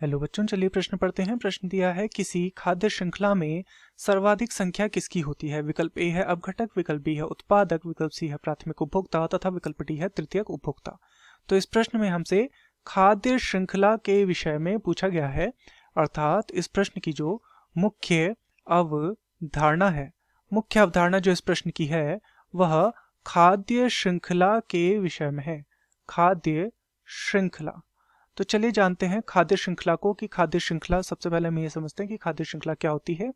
Hello बच्चों, चलिए प्रश्न पढ़ते हैं। प्रश्न दिया है किसी खाद्य श्रृंखला में सर्वाधिक संख्या किसकी होती है। विकल्प ए है अपघटक, विकल्प बी है उत्पादक, विकल्प सी है प्राथमिक उपभोक्ता तथा विकल्प डी है तृतीयक उपभोक्ता। तो इस प्रश्न में हमसे खाद्य श्रृंखला के विषय में पूछा गया है, अर्थात इस प्रश्न की जो मुख्य अवधारणा है, मुख्य अवधारणा जो इस प्रश्न की है वह खाद्य श्रृंखला के विषय में है। खाद्य श्रृंखला, तो चलिए जानते हैं खाद्य श्रृंखला को कि खाद्य श्रृंखला, सबसे पहले हम ये समझते हैं कि खाद्य श्रृंखला क्या होती है।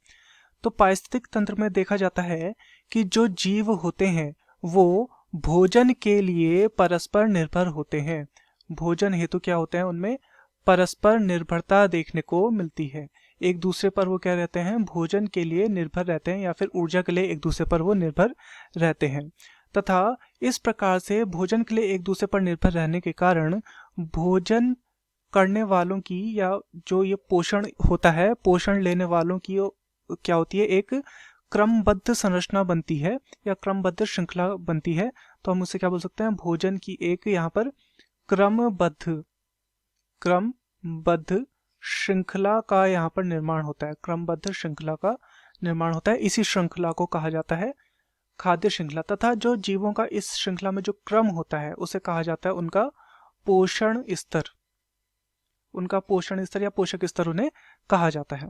तो पारिस्थितिक तंत्र में देखा जाता है कि जो जीव होते हैं वो भोजन के लिए परस्पर निर्भर होते हैं। भोजन हेतु क्या होते हैं, उनमें परस्पर निर्भरता देखने को मिलती है। एक दूसरे पर वो क्या रहते हैं, भोजन के लिए निर्भर रहते हैं, या फिर ऊर्जा के लिए एक दूसरे पर वो निर्भर रहते हैं। तथा इस प्रकार से भोजन के लिए एक दूसरे पर निर्भर रहने के कारण भोजन करने वालों की, या जो ये पोषण होता है, पोषण लेने वालों की क्या होती है, एक क्रमबद्ध संरचना बनती है या क्रमबद्ध श्रृंखला बनती है। तो हम उसे क्या बोल सकते हैं, भोजन की एक यहाँ पर क्रमबद्ध श्रृंखला का यहाँ पर निर्माण होता है। क्रमबद्ध श्रृंखला का निर्माण होता है, इसी श्रृंखला को कहा जाता है खाद्य श्रृंखला। तथा जो जीवों का इस श्रृंखला में जो क्रम होता है उसे कहा जाता है उनका पोषण स्तर। उनका पोषण स्तर या पोषक स्तर उन्हें कहा जाता है।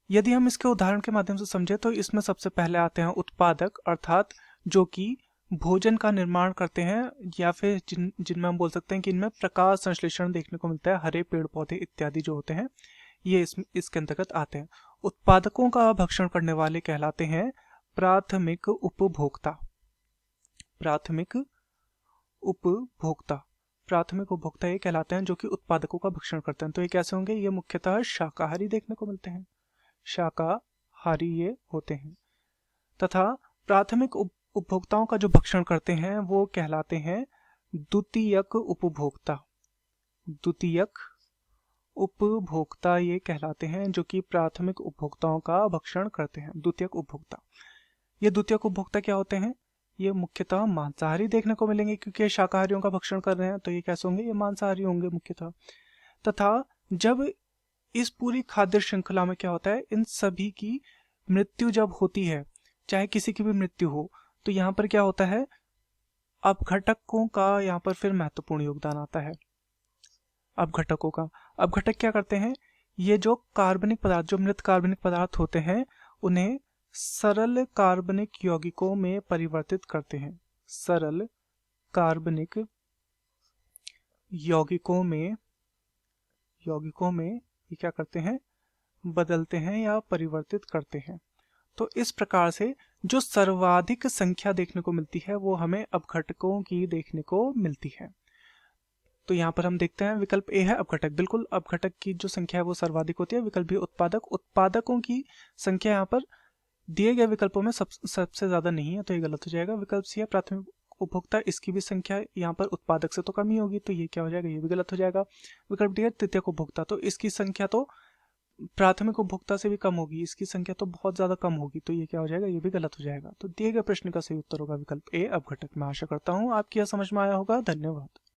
यदि हम इसके उदाहरण के माध्यम से समझे तो इसमें सबसे पहले आते हैं उत्पादक, अर्थात जो कि भोजन का निर्माण करते हैं, या फिर जिनमें हम बोल सकते हैं कि इनमें प्रकाश संश्लेषण देखने को मिलता है। हरे पेड़ पौधे इत्यादि जो होते हैं ये इसके अंतर्गत आते हैं। उत्पादकों का भक्षण करने वाले कहलाते हैं प्राथमिक उपभोक्ता। प्राथमिक उपभोक्ता, प्राथमिक उपभोक्ता ये कहलाते हैं जो कि उत्पादकों का भक्षण करते हैं। तो ये कैसे होंगे, ये मुख्यतः शाकाहारी देखने को मिलते हैं, शाकाहारी ये होते हैं। तथा प्राथमिक उपभोक्ताओं का जो भक्षण करते हैं वो कहलाते हैं द्वितीयक उपभोक्ता। द्वितीयक उपभोक्ता ये कहलाते हैं जो कि प्राथमिक उपभोक्ताओं का भक्षण करते हैं, द्वितीयक उपभोक्ता। ये द्वितीयक उपभोक्ता क्या होते हैं, ये मुख्यतः मांसाहारी देखने को मिलेंगे, क्योंकि ये शाकाहारियों का भक्षण कर रहे हैं। तो ये कैसे होंगे, ये मांसाहारी होंगे मुख्यतः। तथा जब इस पूरी खाद्य श्रृंखला में क्या होता है, इन सभी की मृत्यु जब होती है, चाहे किसी की भी मृत्यु हो, तो यहाँ पर क्या होता है, अपघटकों का यहाँ पर फिर महत्वपूर्ण योगदान आता है। अपघटकों का, अपघटक क्या करते हैं, ये जो कार्बनिक पदार्थ, जो मृत कार्बनिक पदार्थ होते हैं उन्हें सरल कार्बनिक यौगिकों में परिवर्तित करते हैं। सरल कार्बनिक यौगिकों में ये क्या करते हैं, बदलते हैं या परिवर्तित करते हैं। तो इस प्रकार से जो सर्वाधिक संख्या देखने को मिलती है वो हमें अपघटकों की देखने को मिलती है। तो यहाँ पर हम देखते हैं विकल्प ए है अपघटक, बिल्कुल अपघटक की जो संख्या है वो सर्वाधिक होती है। विकल्प बी उत्पादक, उत्पादकों की संख्या यहाँ पर दिए गए विकल्पों में सबसे ज्यादा नहीं है, तो ये गलत हो जाएगा। विकल्प सी है प्राथमिक उपभोक्ता, इसकी भी संख्या यहाँ पर उत्पादक से तो कम ही होगी, तो ये क्या हो जाएगा, ये भी गलत हो जाएगा। विकल्प डी है तृतीयक उपभोक्ता, तो इसकी संख्या तो प्राथमिक उपभोक्ता से भी कम होगी, इसकी संख्या तो बहुत ज्यादा कम होगी, तो ये क्या हो जाएगा, ये भी गलत हो जाएगा। तो दिए गए प्रश्न का सही उत्तर होगा विकल्प ए अपघटक। मैं आशा करता हूँ आपकी यह समझ में आया होगा। धन्यवाद।